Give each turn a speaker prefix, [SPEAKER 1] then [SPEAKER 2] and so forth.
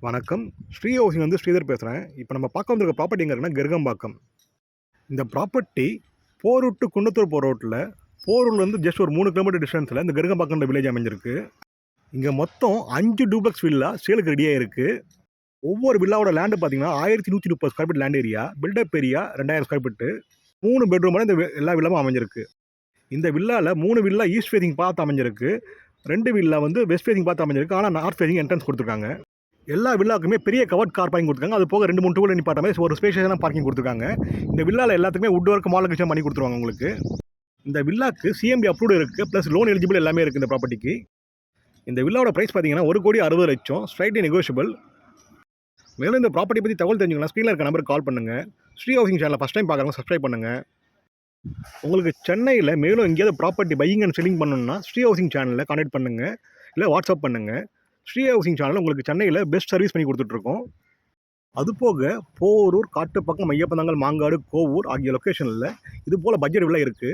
[SPEAKER 1] வணக்கம். ஸ்ரீ ஹவுசிங் ஸ்ரீதர் பேசுகிறேன். இப்போ நம்ம பார்க்க வந்திருக்க ப்ராப்பர்ட்டி எங்கே இருக்குன்னா கெருகம்பாக்கம். இந்த ப்ராப்பர்ட்டி போரூர் டு குன்னத்தூர் போகிற ரோட்டில் போரூர்லேருந்து ஜஸ்ட் ஒரு 3 கிலோமீட்டர் டிஸ்டன்ஸில் இந்த கெருகம்பாக்கம்ன்ற வில்லேஜ் அமைஞ்சிருக்கு. இங்கே மொத்தம் 5 டூப்ளக்ஸ் வில்லா சேலுக்கு ரெடியாக இருக்குது. ஒவ்வொரு வில்லாவோட லேண்டு பார்த்தீங்கன்னா 1130 square feet land area, built up area 2000 square feet, 3 பெட்ரூமோட இந்த எல்லா வில்லாவும் அமைஞ்சிருக்கு. இந்த வில்லாவில் 3 வில்லா ஈஸ்ட் ஃபேஸிங் பார்த்து அமைஞ்சிருக்கு, 2 வில்லா வெஸ்ட் ஃபேஸிங் பார்த்து அமைஞ்சிருக்கு. ஆனால் நார்த் ஃபேஸிங் என்ட்ரன்ஸ் கொடுத்துருக்காங்க. எல்லா வில்லாக்குமே பெரிய கவர்ட் கார் பார்க்கிங் கொடுத்துருக்காங்க. அது போக 2-3 டூ வீலர் நிப்பாட்ட மாதிரி ஒரு ஸ்பேஷியஸான பார்க்கிங் கொடுத்துருக்காங்க. இந்த வில்லாவில் எல்லாத்துக்குமே வுட் ஒர்க் மாடல்கேஷன் பண்ணி கொடுத்துருவாங்க உங்களுக்கு. இந்த வில்லாக்கு சிஎம்பி அப்ரூவ்டு இருக்குது, ப்ளஸ் லோன் எலிஜிபிள் எல்லாமே இருக்குது இந்த ப்ராப்பர்ட்டிக்கு. இந்த வில்லாவோட ப்ரைஸ் பார்த்தீங்கன்னா 1,60,00,000 ஸ்ட்ரைட்லி நெகோஷியபிள். மேலும் இந்த ப்ராப்பர்ட்டி பற்றி தகவல் தெரிஞ்சுக்கலாம், ஸ்க்ரீனில் இருக்க நம்பருக்கு கால் பண்ணுங்கள். ஸ்ரீ ஹவுசிங் சேனலை ஃபஸ்ட் டைம் பார்க்குறவங்க சப்ஸ்கிரைப் பண்ணுங்கள். உங்களுக்கு சென்னையில் மேலும் எங்கேயாவது ப்ராப்பர்ட்டி பையிங் அண்ட் செல்லிங் பண்ணணும்னா ஸ்ரீ ஹவுசிங் சேனலில் கான்டாக்ட் பண்ணுங்கள், இல்லை வாட்ஸ்அப் பண்ணுங்கள். ஸ்ரீ ஹவுசிங் சேனலில் உங்களுக்கு சென்னையில் பெஸ்ட் சர்வீஸ் பண்ணி கொடுத்துட்ருக்கோம். அதுபோக போரூர், காட்டுப்பக்கம், மையப்பந்தங்கல், மாங்காடு, கோவூர் ஆகிய லொக்கேஷனில் இது போல் பட்ஜெட் விலை இருக்குது.